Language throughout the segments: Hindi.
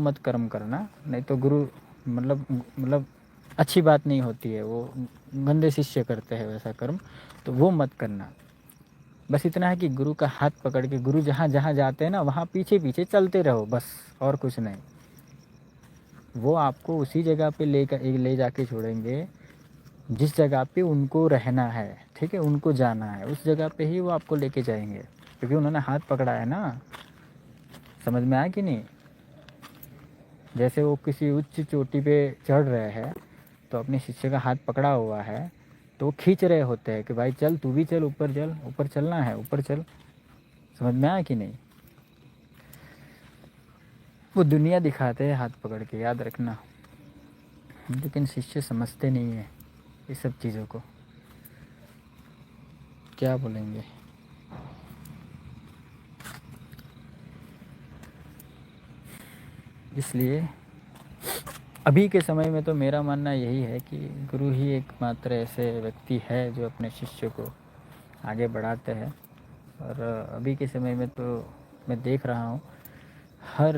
मत कर्म करना, नहीं तो गुरु मतलब अच्छी बात नहीं होती है, वो गंदे शिष्य करते हैं वैसा कर्म, तो वो मत करना। बस इतना है कि गुरु का हाथ पकड़ के गुरु जहाँ जहाँ जाते हैं ना वहाँ पीछे पीछे चलते रहो बस, और कुछ नहीं। वो आपको उसी जगह पे ले जाके छोड़ेंगे जिस जगह पे उनको रहना है, ठीक है, उनको जाना है, उस जगह पे ही वो आपको लेके जाएंगे, क्योंकि उन्होंने हाथ पकड़ा है ना। समझ में आया कि नहीं? जैसे वो किसी उच्च चोटी पे चढ़ रहे हैं तो अपने शिष्य का हाथ पकड़ा हुआ है, तो वो खींच रहे होते हैं कि भाई चल, तू भी चल, ऊपर चल, ऊपर चलना है, ऊपर चल। समझ में आया कि नहीं? वो दुनिया दिखाते हैं हाथ पकड़ के, याद रखना। लेकिन शिष्य समझते नहीं है ये सब चीज़ों को। क्या बोलेंगे? इसलिए अभी के समय में तो मेरा मानना यही है कि गुरु ही एकमात्र ऐसे व्यक्ति है जो अपने शिष्य को आगे बढ़ाते हैं। और अभी के समय में तो मैं देख रहा हूँ हर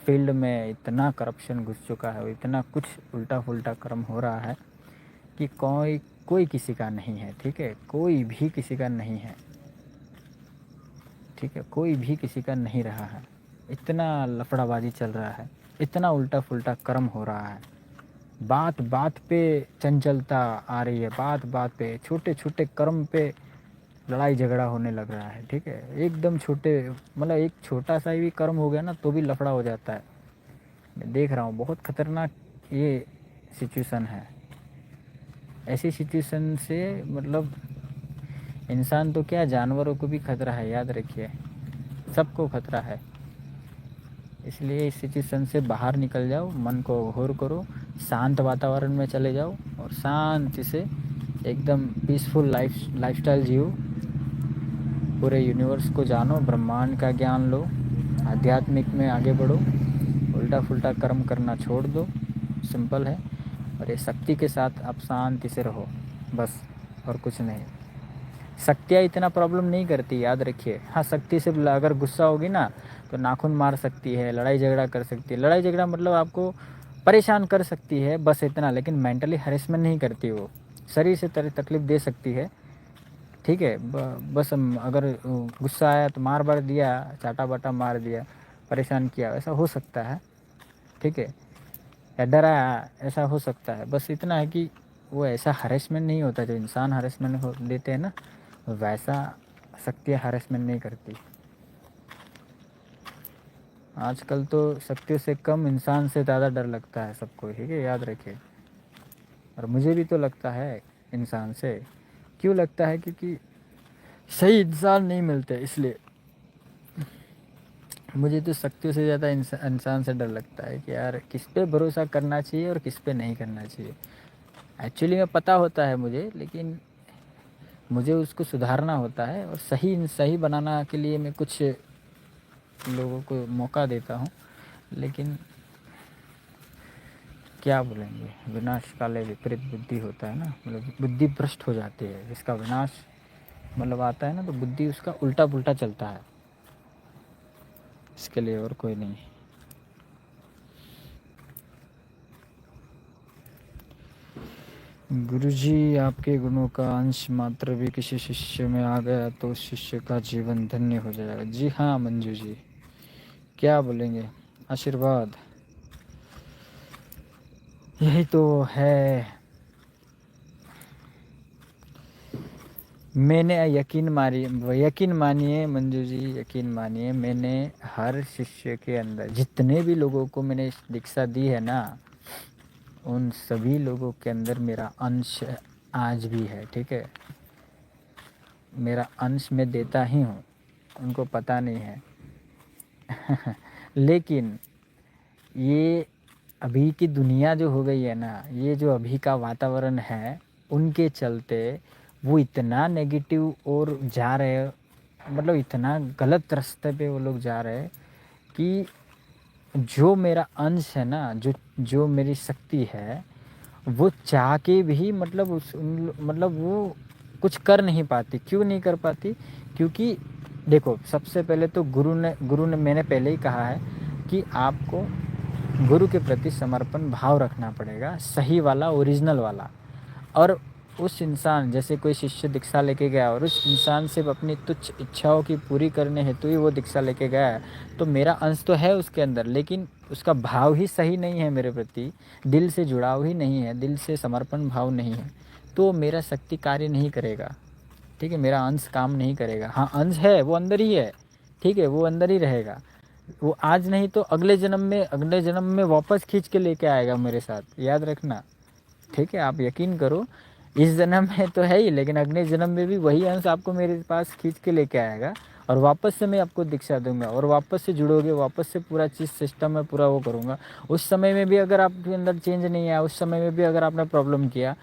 फील्ड में इतना करप्शन घुस चुका है, इतना कुछ उल्टा फुल्टा कर्म हो रहा है कि कोई कोई किसी का नहीं है, ठीक है, कोई भी किसी का नहीं है, ठीक है, कोई भी किसी का नहीं रहा है। इतना लफड़ाबाजी चल रहा है, इतना उल्टा फुल्टा कर्म हो रहा है, बात बात पे चंचलता आ रही है, बात बात पे छोटे छोटे कर्म पे लड़ाई झगड़ा होने लग रहा है, ठीक है, एकदम छोटे, मतलब एक छोटा सा भी कर्म हो गया ना तो भी लफड़ा हो जाता है। मैं देख रहा हूँ बहुत खतरनाक ये सिचुएशन है। ऐसी सिचुएशन से मतलब इंसान तो क्या, जानवरों को भी खतरा है, याद रखिए, सबको खतरा है। इसलिए इस सिचुएशन से बाहर निकल जाओ, मन को घोर करो, शांत वातावरण में चले जाओ और शांति से एकदम पीसफुल लाइफस्टाइल जियो, पूरे यूनिवर्स को जानो, ब्रह्मांड का ज्ञान लो, आध्यात्मिक में आगे बढ़ो, उल्टा फुल्टा कर्म करना छोड़ दो, सिंपल है। और ये शक्ति के साथ आप शांति से रहो बस, और कुछ नहीं। शक्तियाँ इतना प्रॉब्लम नहीं करती, याद रखिए। हाँ, शक्ति से अगर गुस्सा होगी ना तो नाखून मार सकती है, लड़ाई झगड़ा कर सकती है, लड़ाई झगड़ा मतलब आपको परेशान कर सकती है बस इतना, लेकिन मेंटली हरेसमेंट नहीं करती वो, शरीर से तकलीफ़ दे सकती है, ठीक है। बस अगर गुस्सा आया तो मार बार दिया, चाटा बाटा मार दिया, परेशान किया, ऐसा हो सकता है, ठीक है, या डराया, ऐसा हो सकता है। बस इतना है कि वो ऐसा हरेसमेंट नहीं होता जो इंसान हरेसमेंट देते हैं ना, वैसा शक्तियाँ हरेसमेंट नहीं करती। आजकल तो शक्तियों से कम इंसान से ज़्यादा डर लगता है सबको, ठीक है, याद रखिए। और मुझे भी तो लगता है इंसान से। क्यों लगता है? क्योंकि सही इंसान नहीं मिलते, इसलिए मुझे तो शक्तियों से ज़्यादा इंसान से डर लगता है कि यार किस पे भरोसा करना चाहिए और किस पे नहीं करना चाहिए। एक्चुअली में पता होता है मुझे, लेकिन मुझे उसको सुधारना होता है और सही सही बनाना के लिए मैं कुछ लोगों को मौका देता हूँ। लेकिन क्या बोलेंगे, विनाश काले विपरीत बुद्धि होता है ना, मतलब बुद्धि भ्रष्ट हो जाती है, जिसका विनाश मतलब आता है ना तो बुद्धि उसका उल्टा पुल्टा चलता है, इसके लिए और कोई नहीं। गुरुजी, आपके गुणों का अंश मात्र भी किसी शिष्य में आ गया तो उस शिष्य का जीवन धन्य हो जाएगा। जी हाँ मंजू जी, क्या बोलेंगे, आशीर्वाद, यही तो है। मैंने यकीन मानिए मंजू जी, यकीन मानिए, मैंने हर शिष्य के अंदर जितने भी लोगों को मैंने दीक्षा दी है ना, उन सभी लोगों के अंदर मेरा अंश आज भी है, ठीक है, मेरा अंश मैं देता ही हूँ, उनको पता नहीं है। लेकिन ये अभी की दुनिया जो हो गई है ना, ये जो अभी का वातावरण है, उनके चलते वो इतना नेगेटिव और जा रहे हैं, मतलब इतना गलत रास्ते पे वो लोग जा रहे हैं कि जो मेरा अंश है ना, जो जो मेरी शक्ति है, वो चाह के भी मतलब मतलब वो कुछ कर नहीं पाती। क्यों नहीं कर पाती? क्योंकि देखो, सबसे पहले तो गुरु ने मैंने पहले ही कहा है कि आपको गुरु के प्रति समर्पण भाव रखना पड़ेगा, सही वाला, ओरिजिनल वाला। और उस इंसान, जैसे कोई शिष्य दीक्षा लेके गया और उस इंसान सिर्फ अपनी तुच्छ इच्छाओं की पूरी करने हेतु ही वो दीक्षा लेके गया है, तो मेरा अंश तो है उसके अंदर, लेकिन उसका भाव ही सही नहीं है मेरे प्रति, दिल से जुड़ाव ही नहीं है, दिल से समर्पण भाव नहीं है, तो मेरा शक्ति कार्य नहीं करेगा। ठीक है, मेरा अंश काम नहीं करेगा। हाँ, अंश है, वो अंदर ही है, ठीक है, वो अंदर ही रहेगा। वो आज नहीं तो अगले जन्म में वापस खींच के लेके आएगा मेरे साथ, याद रखना। ठीक है, आप यकीन करो, इस जन्म में तो है ही, लेकिन अगले जन्म में भी वही अंश आपको मेरे पास खींच के लेके आएगा और वापस से मैं आपको दीक्षा दूंगा और वापस से जुड़ोगे, वापस से पूरा चीज़ सिस्टम में पूरा वो करूँगा। उस समय में भी अगर आपके अंदर चेंज नहीं आया, उस समय में भी अगर आपने प्रॉब्लम किया,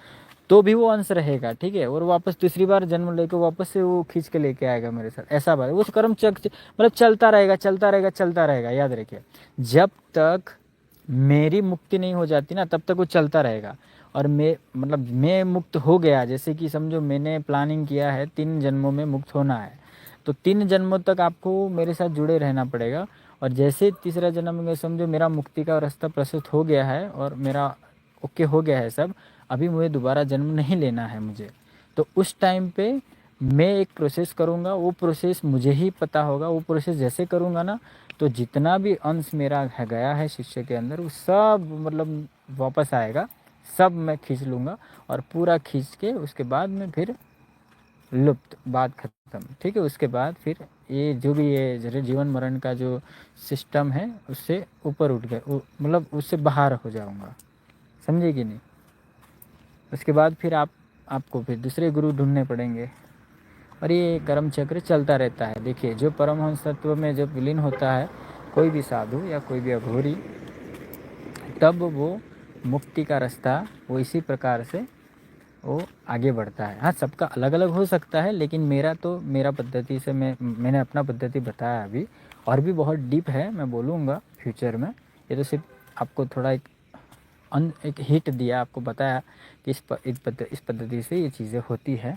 तो भी वो अंश रहेगा। ठीक है, और वापस दूसरी बार जन्म लेके वापस से वो खींच के लेके आएगा मेरे साथ। ऐसा बात, वो कर्म मतलब चलता रहेगा, चलता रहेगा, चलता रहेगा। याद रखिए, जब तक मेरी मुक्ति नहीं हो जाती ना, तब तक वो चलता रहेगा। और मैं मुक्त हो गया, जैसे कि समझो मैंने प्लानिंग किया है 3 जन्मों में मुक्त होना है, तो 3 जन्मों तक आपको मेरे साथ जुड़े रहना पड़ेगा। और जैसे तीसरा जन्म में समझो मेरा मुक्ति का रास्ता प्रशस्त हो गया है और मेरा ओके हो गया है सब, अभी मुझे दोबारा जन्म नहीं लेना है मुझे, तो उस टाइम पे मैं एक प्रोसेस करूँगा, वो प्रोसेस मुझे ही पता होगा। वो प्रोसेस जैसे करूँगा ना, तो जितना भी अंश मेरा है गया है शिष्य के अंदर, वो सब मतलब वापस आएगा, सब मैं खींच लूँगा और पूरा खींच के उसके बाद में फिर लुप्त, बात ख़त्म। ठीक है, उसके बाद फिर ये जो भी ये जीवन मरण का जो सिस्टम है, उससे ऊपर उठ गए, मतलब उससे बाहर हो जाऊँगा, समझे कि नहीं। उसके बाद फिर आपको फिर दूसरे गुरु ढूंढने पड़ेंगे और ये कर्म चक्र चलता रहता है। देखिए, जो परमहंस तत्व में जब विलीन होता है कोई भी साधु या कोई भी अघोरी, तब वो मुक्ति का रास्ता वो इसी प्रकार से वो आगे बढ़ता है। हाँ, सबका अलग अलग हो सकता है, लेकिन मेरा पद्धति से मैंने अपना पद्धति बताया अभी, और भी बहुत डीप है, मैं बोलूँगा फ्यूचर में। ये तो सिर्फ आपको थोड़ा एक हिट दिया, आपको बताया कि इस पद्धति से ये चीज़ें होती है।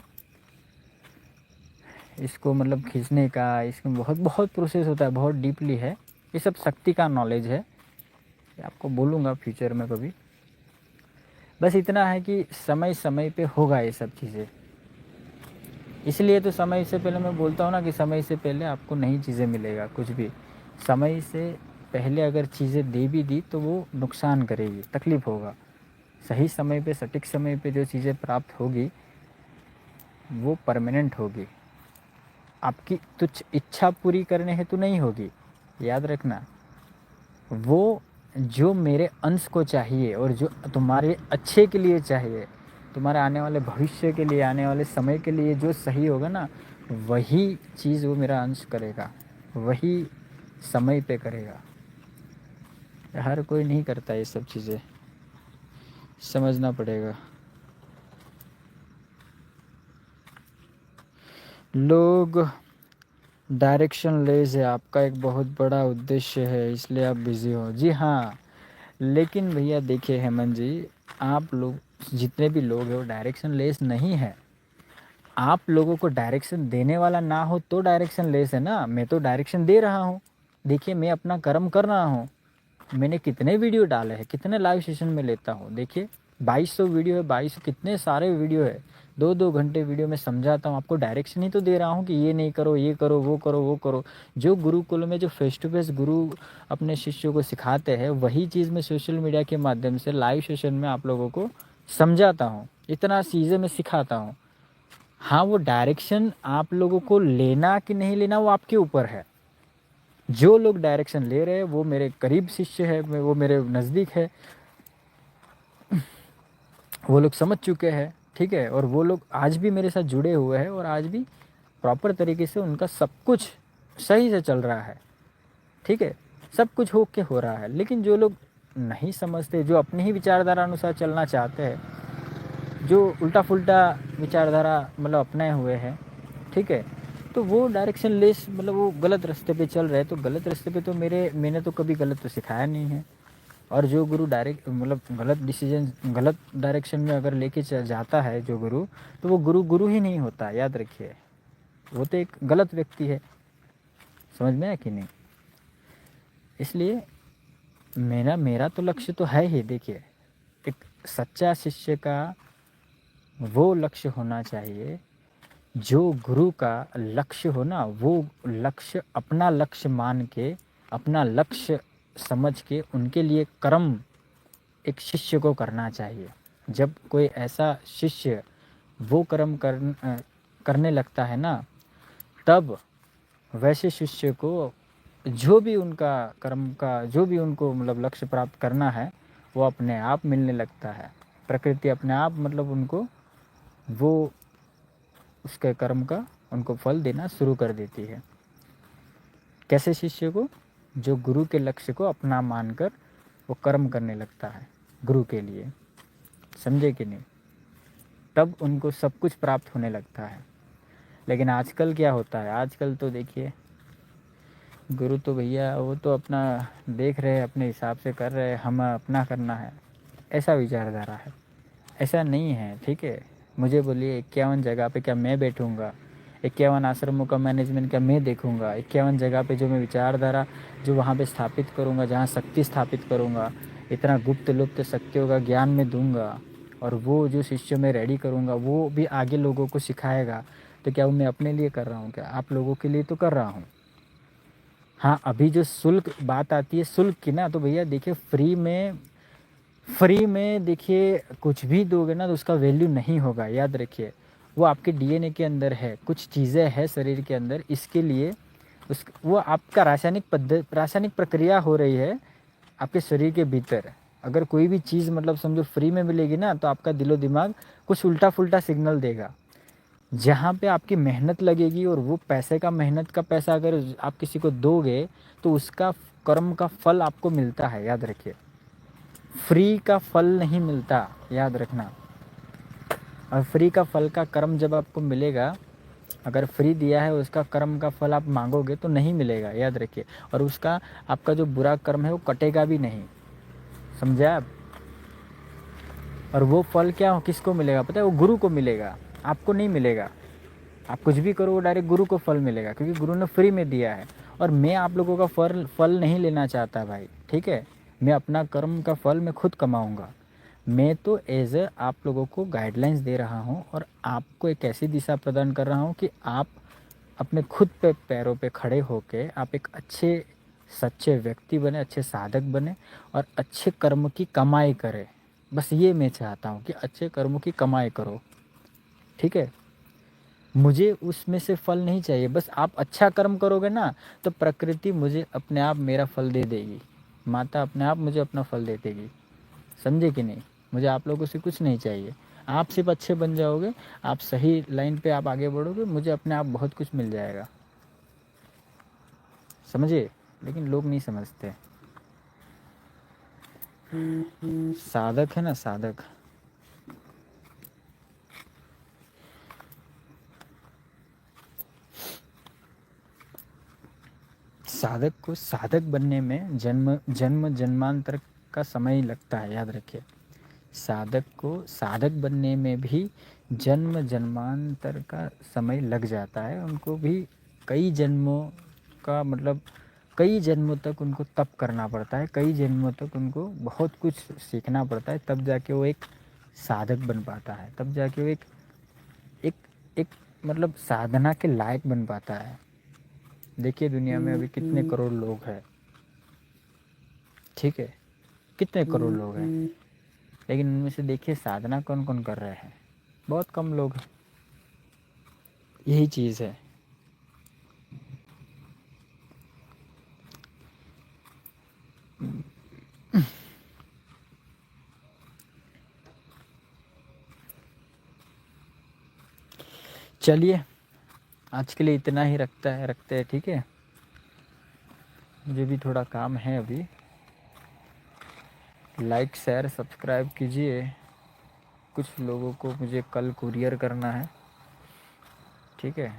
इसको मतलब खींचने का, इसमें बहुत बहुत प्रोसेस होता है, बहुत डीपली है। ये सब शक्ति का नॉलेज है, ये आपको बोलूँगा फ्यूचर में कभी। बस इतना है कि समय समय पे होगा ये सब चीज़ें, इसलिए तो समय से पहले मैं बोलता हूँ ना कि समय से पहले आपको नई चीज़ें मिलेगा। कुछ भी समय से पहले अगर चीज़ें दे भी दी तो वो नुकसान करेगी, तकलीफ़ होगा। सही समय पे, सटीक समय पे जो चीज़ें प्राप्त होगी वो परमानेंट होगी, आपकी तुच्छ इच्छा पूरी करने हेतु नहीं होगी। याद रखना, वो जो मेरे अंश को चाहिए और जो तुम्हारे अच्छे के लिए चाहिए, तुम्हारे आने वाले भविष्य के लिए, आने वाले समय के लिए जो सही होगा ना, वही चीज़ वो मेरा अंश करेगा, वही समय पे करेगा। हर कोई नहीं करता ये सब चीज़ें, समझना पड़ेगा। लोग डायरेक्शन लेस है, आपका एक बहुत बड़ा उद्देश्य है, इसलिए आप बिज़ी हो। जी हाँ, लेकिन भैया देखिए हेमंत जी, आप लोग जितने भी लोग हैं वो डायरेक्शन लेस नहीं है। आप लोगों को डायरेक्शन देने वाला ना हो तो डायरेक्शन लेस है ना। मैं तो डायरेक्शन दे रहा हूँ, देखिए मैं अपना कर्म कर रहा हूँ। मैंने कितने वीडियो डाले हैं, कितने लाइव सेशन में लेता हूँ, देखिए 2200 वीडियो है, 2200 कितने सारे वीडियो है, 2-2 घंटे वीडियो में समझाता हूँ आपको। डायरेक्शन ही तो दे रहा हूँ कि ये नहीं करो, ये करो, वो करो, वो करो। जो गुरुकुल में जो फेस टू फेस गुरु अपने शिष्यों को सिखाते हैं, वही चीज़ मैं सोशल मीडिया के माध्यम से लाइव सेशन में आप लोगों को समझाता हूँ, इतना चीज़ें मैं सिखाता हूँ। हाँ, वो डायरेक्शन आप लोगों को लेना कि नहीं लेना वो आपके ऊपर है। जो लोग डायरेक्शन ले रहे हैं वो मेरे करीब शिष्य है, वो मेरे नज़दीक है, वो लोग समझ चुके हैं। ठीक है, और वो लोग आज भी मेरे साथ जुड़े हुए हैं और आज भी प्रॉपर तरीके से उनका सब कुछ सही से चल रहा है। ठीक है, सब कुछ हो के हो रहा है। लेकिन जो लोग नहीं समझते, जो अपनी ही विचारधारा अनुसार चलना चाहते हैं, जो उल्टा फुल्टा विचारधारा मतलब अपनाए हुए हैं, ठीक है, तो वो डायरेक्शन लेस, मतलब वो गलत रास्ते पे चल रहे हैं। तो गलत रास्ते पे तो मैंने तो कभी गलत तो सिखाया नहीं है। और जो गुरु डायरेक्ट मतलब गलत डिसीजन, गलत डायरेक्शन में अगर लेके जाता है जो गुरु, तो वो गुरु ही नहीं होता, याद रखिए। वो तो एक गलत व्यक्ति है, समझ में है कि नहीं। इसलिए मेरा मेरा तो लक्ष्य तो है ही। देखिए, एक सच्चा शिष्य का वो लक्ष्य होना चाहिए, जो गुरु का लक्ष्य हो ना, वो लक्ष्य अपना लक्ष्य मान के, अपना लक्ष्य समझ के उनके लिए कर्म एक शिष्य को करना चाहिए। जब कोई ऐसा शिष्य वो कर्म करने लगता है ना, तब वैसे शिष्य को जो भी उनका कर्म का, जो भी उनको मतलब लक्ष्य प्राप्त करना है, वो अपने आप मिलने लगता है। प्रकृति अपने आप मतलब उनको वो उसके कर्म का उनको फल देना शुरू कर देती है। कैसे शिष्य को? जो गुरु के लक्ष्य को अपना मानकर वो कर्म करने लगता है गुरु के लिए। समझे कि नहीं? तब उनको सब कुछ प्राप्त होने लगता है। लेकिन आजकल क्या होता है, आजकल तो देखिए, गुरु तो भैया वो तो अपना देख रहे हैं, अपने हिसाब से कर रहे हैं, हमें अपना करना है, ऐसा विचारधारा है। ऐसा नहीं है, ठीक है। मुझे बोलिए 51 जगह पे क्या मैं बैठूंगा? 51 आश्रमों का मैनेजमेंट क्या मैं देखूंगा? 51 जगह पे जो मैं विचारधारा जो वहाँ पे स्थापित करूँगा, जहाँ शक्ति स्थापित करूँगा, इतना गुप्त लुप्त शक्तियों का ज्ञान मैं दूंगा, और वो जो शिष्य मैं रेडी करूँगा वो भी आगे लोगों को सिखाएगा, तो क्या वो मैं अपने लिए कर रहा हूँ? क्या आप लोगों के लिए तो कर रहा हूँ। हाँ, अभी जो शुल्क बात आती है शुल्क की ना, तो भैया देखिए, फ्री में देखिए कुछ भी दोगे ना तो उसका वैल्यू नहीं होगा, याद रखिए। वो आपके डीएनए के अंदर है, कुछ चीज़ें हैं शरीर के अंदर, इसके लिए उस वो आपका रासायनिक प्रक्रिया हो रही है आपके शरीर के भीतर। अगर कोई भी चीज़ मतलब समझो फ्री में मिलेगी ना, तो आपका दिलो दिमाग कुछ उल्टा फुल्टा सिग्नल देगा। जहाँ पे आपकी मेहनत लगेगी, और वो पैसे का, मेहनत का पैसा अगर आप किसी को दोगे, तो उसका कर्म का फल आपको मिलता है, याद रखिए। फ्री का फल नहीं मिलता, याद रखना। और फ्री का फल का कर्म जब आपको मिलेगा, अगर फ्री दिया है उसका कर्म का फल आप मांगोगे तो नहीं मिलेगा, याद रखिए। और उसका आपका जो बुरा कर्म है वो कटेगा भी नहीं, समझे आप? और वो फल क्या किसको मिलेगा पता है? वो गुरु को मिलेगा, आपको नहीं मिलेगा। आप कुछ भी करो वो डायरेक्ट गुरु को फल मिलेगा, क्योंकि गुरु ने फ्री में दिया है। और मैं आप लोगों का फल नहीं लेना चाहता भाई, ठीक है। मैं अपना कर्म का फल मैं खुद कमाऊँगा। मैं तो एज ए आप लोगों को गाइडलाइंस दे रहा हूँ, और आपको एक ऐसी दिशा प्रदान कर रहा हूँ कि आप अपने खुद पे पैरों पे खड़े होके आप एक अच्छे सच्चे व्यक्ति बने, अच्छे साधक बने, और अच्छे कर्म की कमाई करें। बस ये मैं चाहता हूँ कि अच्छे कर्मों की कमाई करो, ठीक है। मुझे उसमें से फल नहीं चाहिए, बस आप अच्छा कर्म करोगे ना, तो प्रकृति मुझे अपने आप मेरा फल दे देगी, माता अपने आप मुझे अपना फल दे देगी। समझे कि नहीं? मुझे आप लोगों से कुछ नहीं चाहिए। आप सिर्फ अच्छे बन जाओगे, आप सही लाइन पे आप आगे बढ़ोगे, मुझे अपने आप बहुत कुछ मिल जाएगा। समझे? लेकिन लोग नहीं समझते। साधक है ना, साधक, साधक को साधक बनने में जन्मांतर का समय लगता है, याद रखिए। साधक को साधक बनने में भी जन्मांतर का समय लग जाता है। उनको भी कई जन्मों का मतलब कई जन्मों तक उनको तप करना पड़ता है, कई जन्मों तक उनको बहुत कुछ सीखना पड़ता है, तब जाके वो एक साधक बन पाता है, तब जाके वो एक एक मतलब साधना के लायक बन पाता है। देखिए दुनिया में अभी कितने करोड़ लोग हैं, ठीक है, कितने करोड़ लोग हैं, लेकिन उनमें से देखिए साधना कौन कौन कर रहे हैं? बहुत कम लोग हैं। यही चीज़ है। चलिए, आज के लिए इतना ही रखते हैं, ठीक है। मुझे भी थोड़ा काम है अभी। लाइक शेयर सब्सक्राइब कीजिए। कुछ लोगों को मुझे कल कुरियर करना है, ठीक है।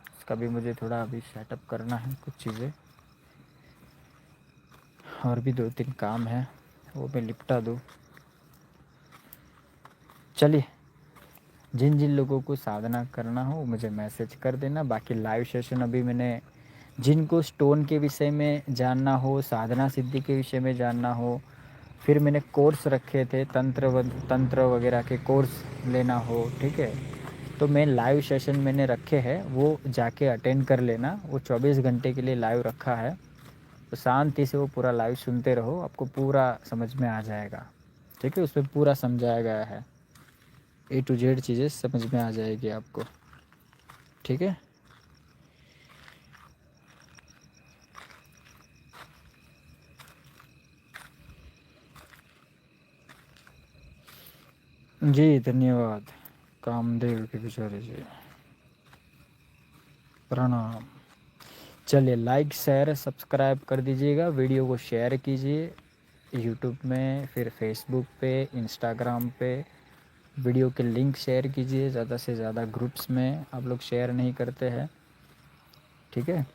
इसका भी मुझे थोड़ा अभी सेटअप करना है कुछ चीज़ें, और भी 2-3 काम है, वो मैं निपटा दूँ। चलिए, जिन जिन लोगों को साधना करना हो मुझे मैसेज कर देना। बाकी लाइव सेशन अभी मैंने जिनको स्टोन के विषय में जानना हो, साधना सिद्धि के विषय में जानना हो, फिर मैंने कोर्स रखे थे तंत्र वगैरह के कोर्स लेना हो, ठीक है, तो मैं लाइव सेशन मैंने रखे हैं, वो जाके अटेंड कर लेना। वो 24 घंटे के लिए लाइव रखा है, तो शांति से वो पूरा लाइव सुनते रहो, आपको पूरा समझ में आ जाएगा। ठीक है, उसमें पूरा समझाया गया है, A to Z चीज़ें समझ में आ जाएगी आपको। ठीक है, जी धन्यवाद कामदेव के बेचारे जी, प्रणाम। चलिए लाइक शेयर सब्सक्राइब कर दीजिएगा, वीडियो को शेयर कीजिए यूट्यूब में, फिर फेसबुक पे, इंस्टाग्राम पे वीडियो के लिंक शेयर कीजिए ज़्यादा से ज़्यादा। ग्रुप्स में आप लोग शेयर नहीं करते हैं। ठीक है,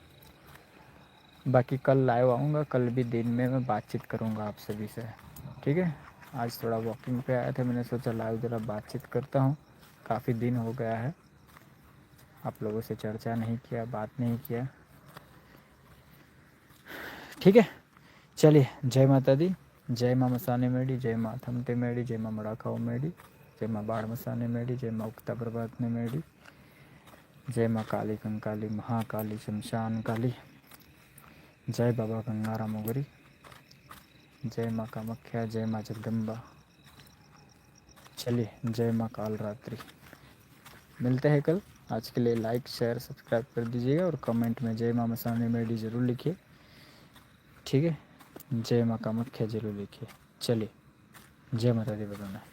बाकी कल लाइव आऊँगा, कल भी दिन में मैं बातचीत करूँगा आप सभी से। ठीक है, आज थोड़ा वॉकिंग पे आया था, मैंने सोचा लाइव ज़रा बातचीत करता हूँ, काफ़ी दिन हो गया है आप लोगों से चर्चा नहीं किया, बात नहीं किया। ठीक है, चलिए, जय माता दी, जय माँ मसाने मेडी, जय माँ थमते मेडी, जय माँ मड़ाखाओ मेडी, जय माँ बाढ़ मसाने मेडी, जय माँ उक्ता प्रभात ने मेडी, जय माँ काली कंकाली महाकाली शमशान काली, जय बाबा गंगारा मोगरी, जय माँ कामाख्या, जय माँ जगदम्बा। चलिए, जय माँ काल रात्रि। मिलते हैं कल। आज के लिए लाइक शेयर सब्सक्राइब कर दीजिएगा और कमेंट में जय माँ मसाने मेडी ज़रूर लिखिए। ठीक है, जय माँ कामाख्या जरूर लिखिए। चलिए, जय माता दी बधाना।